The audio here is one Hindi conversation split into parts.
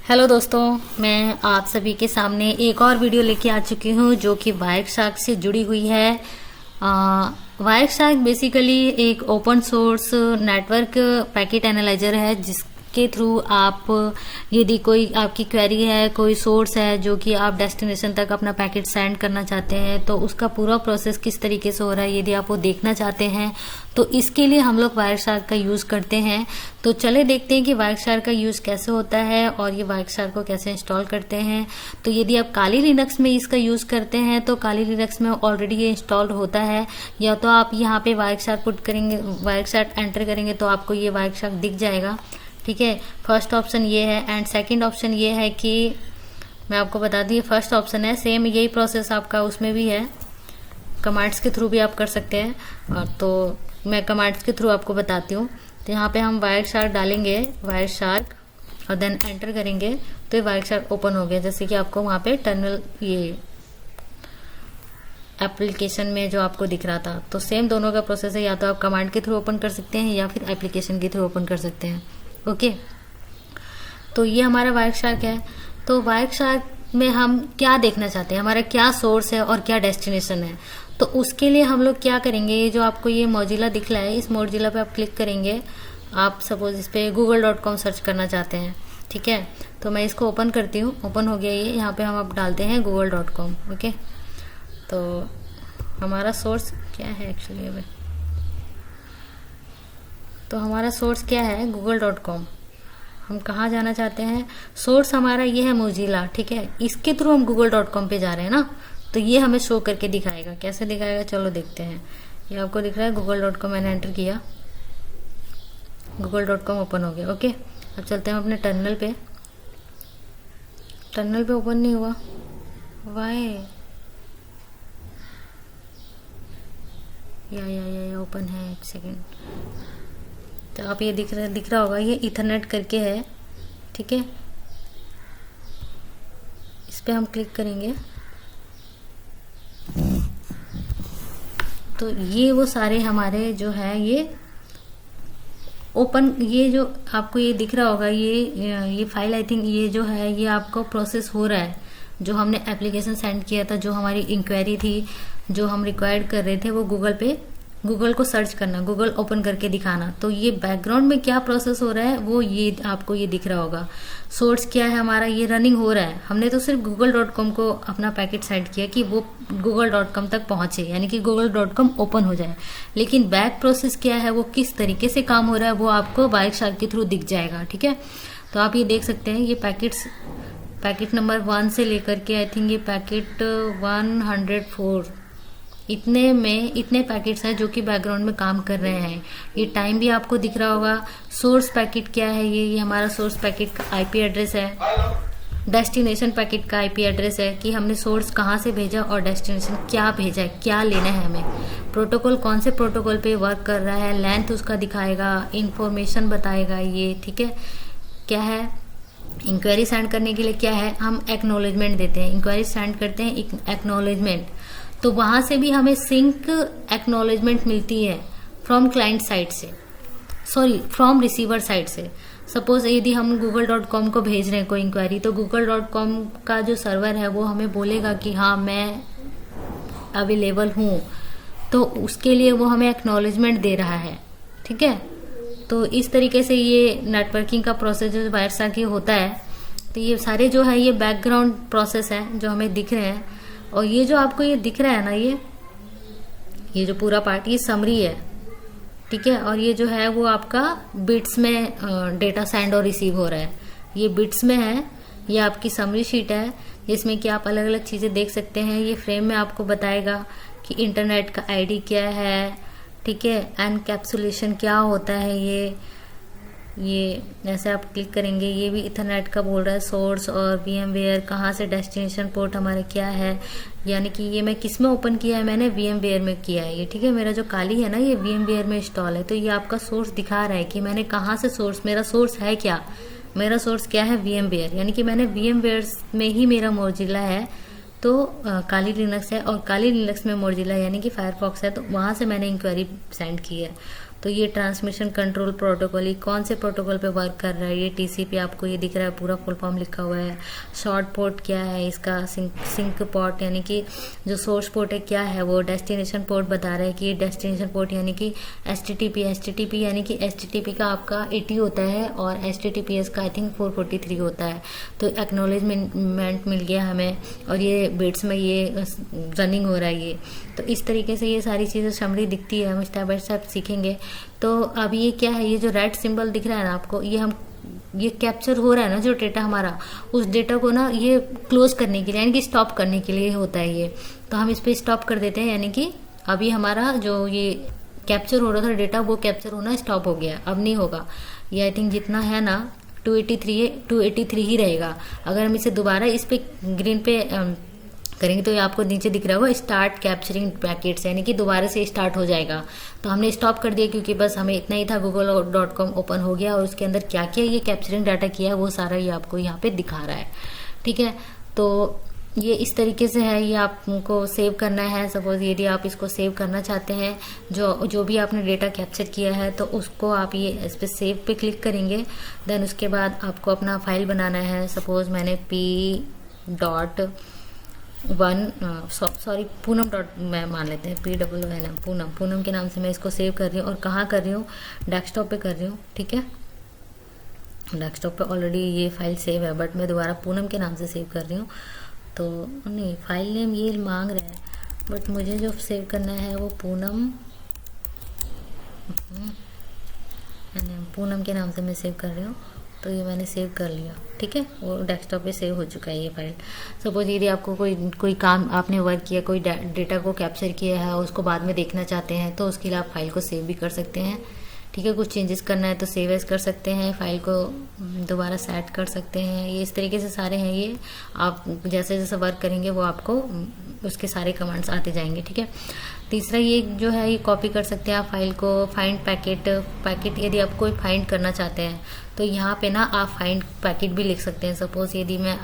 हेलो दोस्तों, मैं आप सभी के सामने एक और वीडियो लेके आ चुकी हूँ जो कि वायरशार्क से जुड़ी हुई है। वायरशार्क बेसिकली एक open source network packet analyser है जिसके थ्रू आप यदि कोई आपकी क्वेरी है, कोई सोर्स है जो कि आप डेस्टिनेशन तक अपना पैकेट सेंड करना चाहते हैं, तो उसका पूरा प्रोसेस किस तरीके से हो रहा है यदि आप वो देखना चाहते हैं तो इसके लिए हम लोग वायरशार्क का यूज करते हैं। तो चले देखते हैं कि वायरशार्क का यूज कैसे होता है और ये वायरशार्क को कैसे इंस्टॉल करते हैं। तो यदि आप काली लिनक्स में इसका यूज करते हैं तो काली लिनक्स में ऑलरेडी ये इंस्टॉल्ड होता है, या तो आप यहाँ पे वायरशार्क पुट करेंगे, वायरशार्क एंटर करेंगे तो आपको ये वायरशार्क दिख जाएगा। ठीक है, फर्स्ट ऑप्शन ये है। एंड सेकेंड ऑप्शन ये है कि मैं आपको बता दी, फर्स्ट ऑप्शन है सेम यही प्रोसेस आपका उसमें भी है, कमांड्स के थ्रू भी आप कर सकते हैं। और तो मैं कमांड्स के थ्रू आपको बताती हूँ। तो यहाँ पे हम वायरशार्क डालेंगे, वायरशार्क, और देन एंटर करेंगे तो ये वायरशार्क ओपन हो गया, जैसे कि आपको वहाँ पे टर्मिनल ये एप्लीकेशन में जो आपको दिख रहा था। तो सेम दोनों का प्रोसेस है, या तो आप कमांड के थ्रू ओपन कर सकते हैं या फिर एप्लीकेशन के थ्रू ओपन कर सकते हैं। ओके, तो ये हमारा वायरशार्क है। तो वायरशार्क में हम क्या देखना चाहते हैं, हमारा क्या सोर्स है और क्या डेस्टिनेशन है। तो उसके लिए हम लोग क्या करेंगे, ये जो आपको ये मोजिला दिख रहा है, इस मोजिला पे आप क्लिक करेंगे। आप सपोज इस पे google.com सर्च करना चाहते हैं, ठीक है, तो मैं इसको ओपन करती हूँ। ओपन हो गया ये, यहाँ पे हम अब डालते हैं google.com। ओके, तो हमारा सोर्स क्या है एक्चुअली अभी, तो हमारा सोर्स क्या है google.com। हम कहाँ जाना चाहते हैं, सोर्स हमारा ये है मोजिला, ठीक है, इसके थ्रू हम google.com पे जा रहे हैं ना, तो ये हमें शो करके दिखाएगा। कैसे दिखाएगा चलो देखते हैं। ये आपको दिख रहा है google.com, मैंने एंटर किया, google.com ओपन हो गया। ओके, अब चलते हैं अपने टर्मिनल पे। टर्मिनल पे ओपन नहीं हुआ, वाई या ओपन है, एक सेकेंड। तो आप ये दिख रहा होगा, ये इथरनेट करके है, ठीक है, इस पे हम क्लिक करेंगे तो ये वो सारे हमारे जो है ये ओपन, ये जो आपको ये दिख रहा होगा, ये फाइल, आई थिंक ये जो है ये आपको प्रोसेस हो रहा है। जो हमने एप्लीकेशन सेंड किया था, जो हमारी इंक्वायरी थी, जो हम रिक्वायर्ड कर रहे थे, वो गूगल को सर्च करना, गूगल ओपन करके दिखाना। तो ये बैकग्राउंड में क्या प्रोसेस हो रहा है वो ये आपको ये दिख रहा होगा। सोर्स क्या है हमारा, ये रनिंग हो रहा है। हमने तो सिर्फ google.com को अपना पैकेट सेंड किया कि वो google.com तक पहुंचे, यानी कि google.com ओपन हो जाए, लेकिन बैक प्रोसेस क्या है, वो किस तरीके से काम हो रहा है, वो आपको वायरशार्क के थ्रू दिख जाएगा। ठीक है, तो आप ये देख सकते हैं, ये पैकेट नंबर 1 से लेकर के आई थिंक ये पैकेट 104, इतने पैकेट्स हैं जो कि बैकग्राउंड में काम कर रहे हैं। ये टाइम भी आपको दिख रहा होगा। सोर्स पैकेट क्या है, ये हमारा सोर्स पैकेट का आईपी एड्रेस है। डेस्टिनेशन पैकेट का आईपी एड्रेस है कि हमने सोर्स कहाँ से भेजा और डेस्टिनेशन क्या भेजा है, क्या लेना है हमें। प्रोटोकॉल कौन से प्रोटोकॉल पे वर्क कर रहा है, लेंथ उसका दिखाएगा, इंफॉर्मेशन बताएगा ये, ठीक है। क्या है, इंक्वायरी सेंड करने के लिए क्या है, हम एक्नॉलेजमेंट देते हैं, इंक्वायरी सेंड करते हैं एक्नॉलेजमेंट, तो वहां से भी हमें सिंक एक्नॉलेजमेंट मिलती है फ्रॉम क्लाइंट साइड से, सॉरी फ्रॉम रिसीवर साइड से। सपोज यदि हम google.com को भेज रहे हैं कोई इंक्वायरी, तो google.com का जो सर्वर है वो हमें बोलेगा कि हाँ मैं अवेलेबल हूँ, तो उसके लिए वो हमें एक्नॉलेजमेंट दे रहा है। ठीक है, तो इस तरीके से ये नेटवर्किंग का प्रोसेस जो वायरशार्क होता है। तो ये सारे जो है ये बैकग्राउंड प्रोसेस है जो हमें दिख रहे हैं। और ये जो आपको ये दिख रहा है ना, ये जो पूरा पार्ट, ये समरी है, ठीक है। और ये जो है वो आपका बिट्स में डेटा सेंड और रिसीव हो रहा है, ये बिट्स में है। ये आपकी समरी शीट है जिसमें कि आप अलग अलग चीजें देख सकते हैं। ये फ्रेम में आपको बताएगा कि इंटरनेट का आईडी क्या है, ठीक है, एनकैप्सुलेशन क्या होता है, ये ऐसे आप क्लिक करेंगे, ये भी इथरनेट का बोल रहा है, सोर्स और VMware कहाँ से डेस्टिनेशन पोर्ट हमारे क्या है, यानी कि ये मैं किस में ओपन किया है, मैंने VMware में किया है ये, ठीक है। मेरा जो काली है ना ये VMware में इंस्टॉल है, तो ये आपका सोर्स दिखा रहा है कि मैंने कहाँ से सोर्स, मेरा सोर्स है क्या, मेरा सोर्स क्या है VMware, यानी कि मैंने VMware में ही मेरा मोजिला है। तो काली लिनक्स है और काली लिनक्स में मोजिला यानी कि फायरफॉक्स है, तो वहां से मैंने इंक्वायरी सेंड की है। तो ये ट्रांसमिशन कंट्रोल प्रोटोकॉल, ये कौन से प्रोटोकॉल पे वर्क कर रहा है, ये टीसीपी आपको ये दिख रहा है, पूरा फुल फॉर्म लिखा हुआ है। शॉर्ट पोर्ट क्या है इसका, सिंक पोर्ट यानी कि जो सोर्स पोर्ट है क्या है वो, डेस्टिनेशन पोर्ट बता रहा है कि डेस्टिनेशन पोर्ट यानी कि एचटीटीपी यानी कि एचटीटीपी का आपका 80 होता है और एचटीटीपीएस का आई थिंक 443 होता है। तो एक्नॉलेजमेंट मिल गया हमें और ये बिट्स में ये रनिंग हो रहा है ये। तो इस तरीके से ये सारी चीज़ें समरी दिखती है, हम स्टेप बाय स्टेप सीखेंगे। तो अब ये क्या है, ये जो रेड सिंबल दिख रहा है ना आपको, ये कैप्चर हो रहा है ना जो डेटा हमारा, उस डेटा को ना ये क्लोज करने के लिए यानी कि स्टॉप करने के लिए होता है ये। तो हम इस पर स्टॉप कर देते हैं, यानी कि अभी हमारा जो ये कैप्चर हो रहा था डेटा वो कैप्चर होना स्टॉप हो गया, अब नहीं होगा। ये आई थिंक जितना है ना 283 ही रहेगा। अगर हम इसे दोबारा इस पे ग्रीन पे करेंगे तो ये आपको नीचे दिख रहा होगा स्टार्ट कैप्चरिंग पैकेट्स, यानी कि दोबारा से स्टार्ट हो जाएगा। तो हमने स्टॉप कर दिया क्योंकि बस हमें इतना ही था, google.com ओपन हो गया और उसके अंदर क्या क्या ये कैप्चरिंग डाटा किया वो सारा ये आपको यहाँ पे दिखा रहा है। ठीक है, तो ये इस तरीके से है, ये आपको सेव करना है। सपोज यदि आप इसको सेव करना चाहते हैं, जो भी आपने डेटा कैप्चर किया है, तो उसको आप ये इस पे सेव पे क्लिक करेंगे। देन उसके बाद आपको अपना फाइल बनाना है। सपोज मैंने पूनम डॉट मैं मान लेते हैं, PWNM पूनम के नाम से मैं इसको सेव कर रही हूँ। और कहाँ कर रही हूँ, डेस्कटॉप पे कर रही हूँ। ठीक है, डेस्कटॉप पे ऑलरेडी ये फाइल सेव है, बट मैं दोबारा पूनम के नाम से सेव कर रही हूँ। तो नहीं, फाइल नेम ये मांग रहा है, बट मुझे जो सेव करना है वो पूनम के नाम से मैं सेव कर रही हूँ। तो ये मैंने सेव कर लिया। ठीक है, वो डेस्कटॉप पे सेव हो चुका है ये फाइल। सपोज यदि आपको कोई काम आपने वर्क किया, कोई डेटा को कैप्चर किया है और उसको बाद में देखना चाहते हैं, तो उसके लिए आप फाइल को सेव भी कर सकते हैं। ठीक है, कुछ चेंजेस करना है तो सेव एज कर सकते हैं, फाइल को दोबारा सेट कर सकते हैं। ये इस तरीके से सारे हैं, ये आप जैसे जैसे वर्क करेंगे वो आपको उसके सारे कमांड्स आते जाएंगे। ठीक है, तीसरा ये जो है ये कॉपी कर सकते हैं आप फाइल को। फाइंड पैकेट यदि आप कोई फाइंड करना चाहते हैं तो यहाँ पे ना आप फाइंड पैकेट भी लिख सकते हैं। सपोज यदि मैं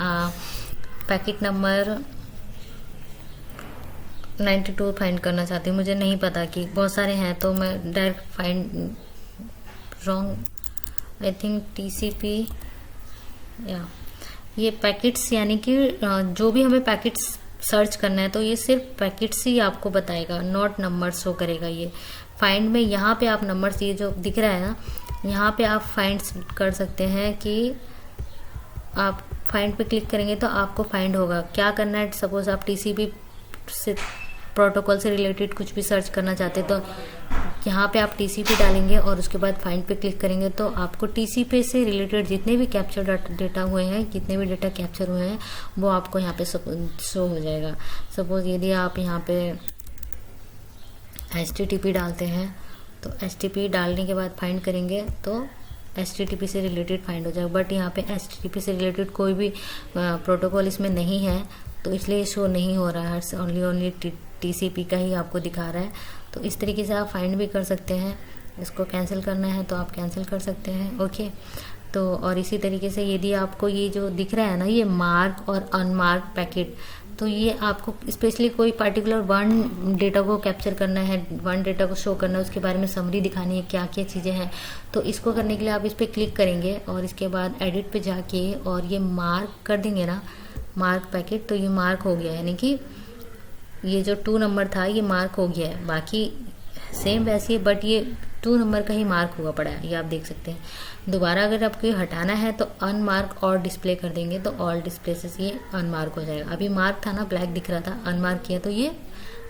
पैकेट नंबर 92 फाइंड करना चाहती हूँ, मुझे नहीं पता कि बहुत सारे हैं, तो मैं direct find I think TCP या ये पैकेट्स, यानी कि जो भी हमें पैकेट्स सर्च करना है तो ये सिर्फ पैकेट्स ही आपको बताएगा, नॉट नंबर शो करेगा। ये फाइंड में यहाँ पे आप नंबर्स, ये जो दिख रहा है ना, यहाँ पे आप फाइंड कर सकते हैं कि आप फाइंड पे क्लिक करेंगे तो आपको फाइंड होगा। क्या करना है, सपोज आप TCP से प्रोटोकॉल से रिलेटेड कुछ भी सर्च करना चाहते तो यहाँ पे आप TCP डालेंगे और उसके बाद फाइंड पे क्लिक करेंगे तो आपको TCP से रिलेटेड जितने भी कैप्चर डेटा हुए हैं, जितने भी डेटा कैप्चर हुए हैं वो आपको यहाँ पे शो हो जाएगा। सपोज यदि आप यहाँ पे HTTP डालते हैं तो HTTP डालने के बाद फाइंड करेंगे तो HTTP से रिलेटेड फाइंड हो जाएगा। बट यहाँ पे HTTP से रिलेटेड कोई भी प्रोटोकॉल इसमें नहीं है, तो इसलिए शो नहीं हो रहा है, ओनली TCP का ही आपको दिखा रहा है। तो इस तरीके से आप फाइंड भी कर सकते हैं। इसको कैंसिल करना है तो आप कैंसिल कर सकते हैं। ओके, तो और इसी तरीके से यदि आपको ये जो दिख रहा है ना, ये मार्क और अनमार्क पैकेट, तो ये आपको स्पेशली कोई पर्टिकुलर वन डेटा को कैप्चर करना है, वन डेटा को शो करना है, उसके बारे में समरी दिखानी है, क्या क्या चीज़ें हैं। तो इसको करने के लिए आप इस पर क्लिक करेंगे और इसके बाद एडिट पे जाके और ये मार्क कर देंगे ना, मार्क पैकेट, तो ये मार्क हो गया, यानी कि ये जो 2 नंबर था ये मार्क हो गया है। बाकी सेम वैसे ही, बट ये 2 नंबर का ही मार्क हुआ पड़ा है, ये आप देख सकते हैं। दोबारा अगर आपको ये हटाना है तो अनमार्क और डिस्प्ले कर देंगे तो ऑल डिस्प्ले से ये अनमार्क हो जाएगा। अभी मार्क था ना, ब्लैक दिख रहा था, अनमार्क किया तो ये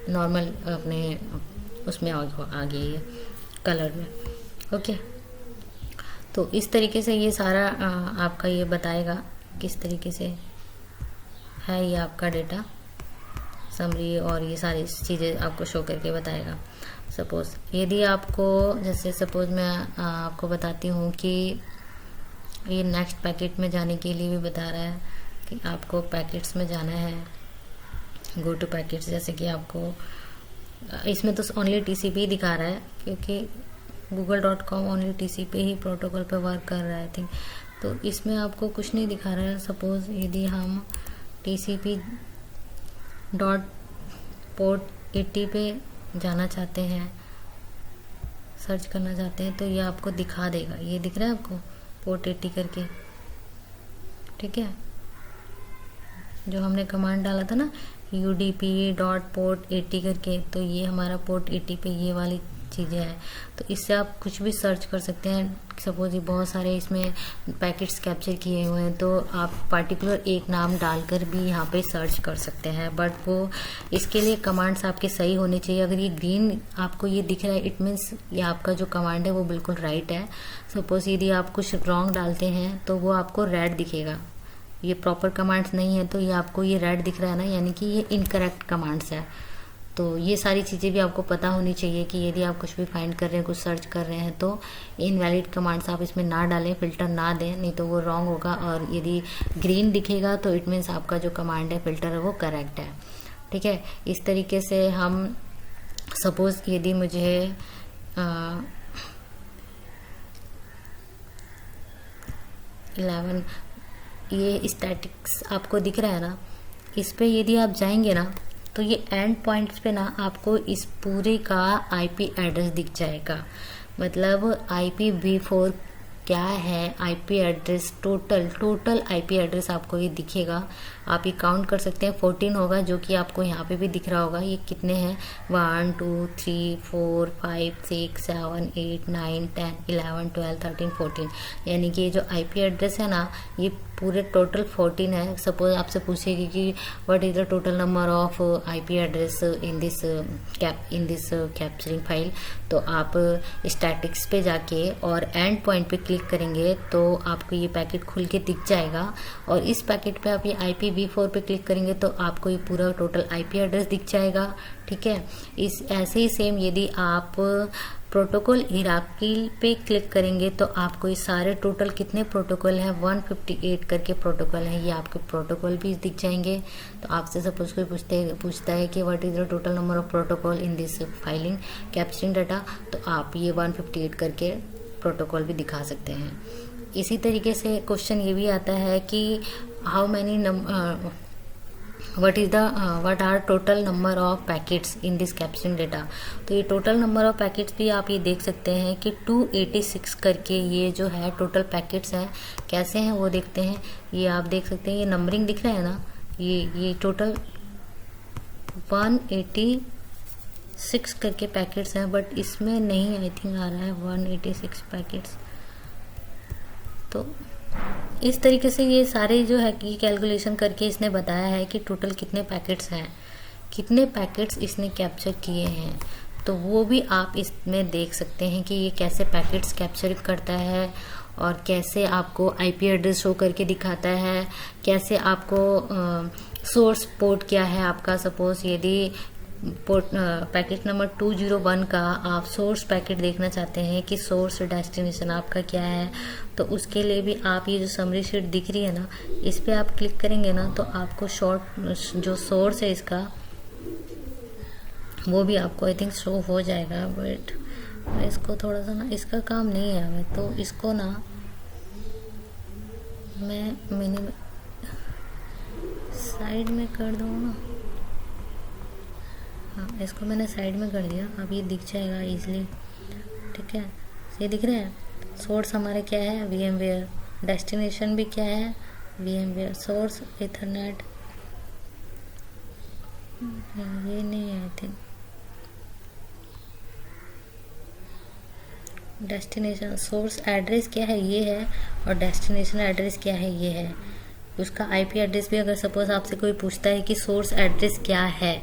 नॉर्मल अपने उसमें आ गया ये कलर में। ओके, तो इस तरीके से ये सारा आपका ये बताएगा किस तरीके से है ये आपका डेटा समरी, और ये सारी चीज़ें आपको शो करके बताएगा। सपोज यदि आपको, जैसे सपोज मैं आपको बताती हूँ कि ये नेक्स्ट पैकेट में जाने के लिए भी बता रहा है कि आपको पैकेट्स में जाना है, गो टू पैकेट्स। जैसे कि आपको इसमें तो ओनली TCP दिखा रहा है क्योंकि google.com ओनली TCP ही प्रोटोकॉल पे वर्क कर रहा है आई थिंक, तो इसमें आपको कुछ नहीं दिखा रहा है। सपोज यदि हम TCP डॉट पोर्ट 80 पे जाना चाहते हैं, सर्च करना चाहते हैं तो ये आपको दिखा देगा। ये दिख रहा है आपको पोर्ट 80 करके, ठीक है। जो हमने कमांड डाला था ना udp.port80 करके, तो ये हमारा पोर्ट 80 पे ये वाली चीज़ें हैं। तो इससे आप कुछ भी सर्च कर सकते हैं। सपोज ये बहुत सारे इसमें पैकेट्स कैप्चर किए हुए हैं, तो आप पार्टिकुलर एक नाम डालकर भी यहाँ पे सर्च कर सकते हैं। बट वो इसके लिए कमांड्स आपके सही होने चाहिए। अगर ये ग्रीन आपको ये दिख रहा है, इट मीन्स ये आपका जो कमांड है वो बिल्कुल राइट है। सपोज यदि आप कुछ रॉन्ग डालते हैं तो वो आपको रेड दिखेगा। ये प्रॉपर कमांड्स नहीं है तो ये आपको ये रेड दिख रहा है ना, यानी कि ये इनकरेक्ट कमांड्स है। तो ये सारी चीज़ें भी आपको पता होनी चाहिए कि यदि आप कुछ भी फाइंड कर रहे हैं, कुछ सर्च कर रहे हैं, तो इनवैलिड कमांड्स आप इसमें ना डालें, फिल्टर ना दें, नहीं तो वो रॉन्ग होगा। और यदि ग्रीन दिखेगा तो इट मीन्स आपका जो कमांड है, फिल्टर है, वो करेक्ट है, ठीक है। इस तरीके से हम सपोज यदि मुझे 11 ये स्टैटिक्स आपको दिख रहा है ना, इस पे यदि आप जाएंगे ना तो ये एंड पॉइंट्स पे ना आपको इस पूरे का आईपी एड्रेस दिख जाएगा। मतलब IPv4 क्या है, IP address total IP address आपको ये दिखेगा। आप ये काउंट कर सकते हैं, 14 होगा, जो कि आपको यहाँ पे भी दिख रहा होगा। ये कितने हैं, 1 2 3 4 5 6 7 8 9 10 11 12 13 14, यानी कि ये जो आईपी एड्रेस है ना, ये पूरे टोटल 14 है। सपोज आपसे पूछेगी कि what is the total number of IP address in this capturing file, तो आप स्टैटिक्स पे जाके और एंड पॉइंट पे क्लिक करेंगे तो आपको ये पैकेट खुल के दिख जाएगा। और इस पैकेट पे आप ये IPv4 पे क्लिक करेंगे तो आपको ये पूरा टोटल आईपी एड्रेस दिख जाएगा, ठीक है। इस ऐसे ही सेम यदि आप प्रोटोकॉल हिरार्की पे क्लिक करेंगे तो आपको ये सारे टोटल कितने प्रोटोकॉल हैं, 158 करके प्रोटोकॉल हैं, ये आपके प्रोटोकॉल भी दिख जाएंगे। तो आपसे सपोज कोई पूछता है कि what is the total number of protocol in this filing capturing data, तो आप ये 158 करके प्रोटोकॉल भी दिखा सकते हैं। इसी तरीके से क्वेश्चन ये भी आता है कि how many what are total number of packets in this capturing data। तो ये टोटल नंबर ऑफ पैकेट्स भी आप ये देख सकते हैं कि 286 करके ये जो है टोटल पैकेट्स हैं। कैसे हैं वो देखते हैं। ये आप देख सकते हैं, ये नंबरिंग दिख रहा है ना, ये टोटल 186 करके पैकेट्स हैं, बट इसमें नहीं आई थिंक आ रहा है 186 पैकेट्स। तो इस तरीके से ये सारे जो है कि कैलकुलेशन करके इसने बताया है कि टोटल कितने पैकेट्स हैं, कितने पैकेट्स इसने कैप्चर किए हैं। तो वो भी आप इसमें देख सकते हैं कि ये कैसे पैकेट्स कैप्चर करता है और कैसे आपको आईपी एड्रेस शो करके दिखाता है, कैसे आपको सोर्स पोर्ट क्या है आपका। सपोज यदि पोर्ट पैकेट नंबर 201 का आप सोर्स पैकेट देखना चाहते हैं कि सोर्स डेस्टिनेशन आपका क्या है, तो उसके लिए भी आप ये जो समरी शीट दिख रही है ना, इस पे आप क्लिक करेंगे ना तो आपको शॉर्ट जो सोर्स है इसका वो भी आपको आई थिंक शो हो जाएगा। बट इसको थोड़ा सा ना, इसका काम नहीं है हमें, तो इसको ना मैं साइड में कर दूँ ना। हाँ, इसको मैंने साइड में कर दिया, अब ये दिख जाएगा इजीली, ठीक है। ये दिख रहा है, सोर्स हमारे क्या है, VMware, डेस्टिनेशन भी क्या है, VMware, सोर्स इथरनेट, ये नहीं है I think, destination source address क्या है ये है, और डेस्टिनेशन एड्रेस क्या है ये है। उसका आईपी एड्रेस भी अगर सपोज आपसे कोई पूछता है कि सोर्स एड्रेस क्या है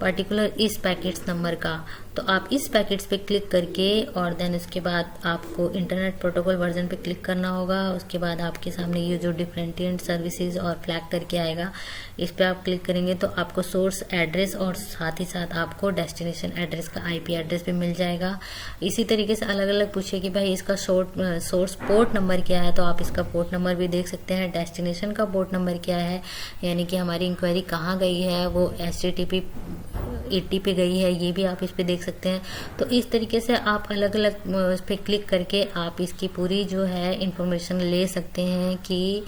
पर्टिकुलर इस पैकेट्स नंबर का, तो आप इस पैकेट्स पे क्लिक करके और देन उसके बाद आपको इंटरनेट प्रोटोकॉल वर्जन पे क्लिक करना होगा। उसके बाद आपके सामने ये जो डिफरेंट सर्विसेज और फ्लैग करके आएगा, इस पे आप क्लिक करेंगे तो आपको सोर्स एड्रेस और साथ ही साथ आपको डेस्टिनेशन एड्रेस का आईपी एड्रेस भी मिल जाएगा। इसी तरीके से अलग अलग पूछिए कि भाई इसका सोर्स पोर्ट नंबर क्या है, तो आप इसका पोर्ट नंबर भी देख सकते हैं। डेस्टिनेशन का पोर्ट नंबर क्या है, यानी कि हमारी इंक्वायरी कहाँ गई है, वो HTTP 80 पे गई है, ये भी आप इस पे देख सकते हैं। तो इस तरीके से आप अलग अलग इस पे क्लिक करके आप इसकी पूरी जो है इंफॉर्मेशन ले सकते हैं कि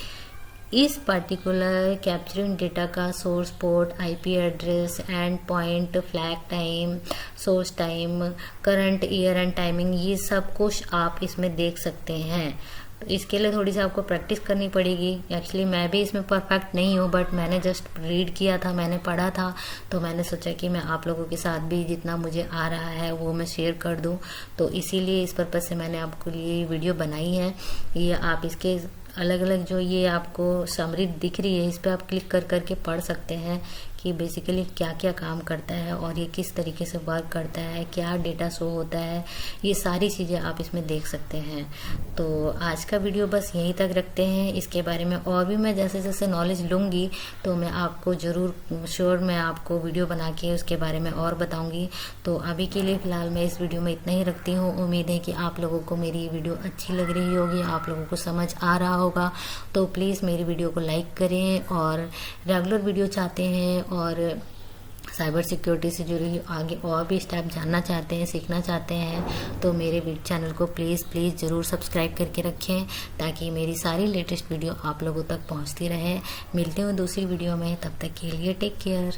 इस पर्टिकुलर कैप्चरिंग डेटा का source port, IP address, and point, flag time, source time, current year and timing, ये सब कुछ आप इसमें देख सकते हैं। तो इसके लिए थोड़ी सी आपको प्रैक्टिस करनी पड़ेगी। एक्चुअली मैं भी इसमें परफेक्ट नहीं हूँ, बट मैंने जस्ट रीड किया था, मैंने पढ़ा था, तो मैंने सोचा कि मैं आप लोगों के साथ भी जितना मुझे आ रहा है वो मैं शेयर कर दूँ। तो इसीलिए इस पर्पज़ से मैंने आपको लिए वीडियो बनाई है। ये आप इसके अलग अलग जो ये आपको समरी दिख रही है, इस पर आप क्लिक कर करके पढ़ सकते हैं कि बेसिकली क्या क्या काम करता है और ये किस तरीके से वर्क करता है, क्या डेटा शो होता है, ये सारी चीज़ें आप इसमें देख सकते हैं। तो आज का वीडियो बस यहीं तक रखते हैं। इसके बारे में और भी मैं जैसे जैसे नॉलेज लूँगी तो मैं आपको ज़रूर श्योर मैं आपको वीडियो बना के उसके बारे में और बताऊँगी। तो अभी के लिए फ़िलहाल मैं इस वीडियो में इतना ही रखती हूँ। उम्मीद है कि आप लोगों को मेरी वीडियो अच्छी लग रही होगी, आप लोगों को समझ आ रहा होगा। तो प्लीज़ मेरी वीडियो को लाइक करें, और रेगुलर वीडियो चाहते हैं और साइबर सिक्योरिटी से जुड़ी आगे और भी स्टेप जानना चाहते हैं, सीखना चाहते हैं, तो मेरे चैनल को प्लीज़ ज़रूर सब्सक्राइब करके रखें, ताकि मेरी सारी लेटेस्ट वीडियो आप लोगों तक पहुंचती रहे। मिलते हैं दूसरी वीडियो में, तब तक के लिए टेक केयर।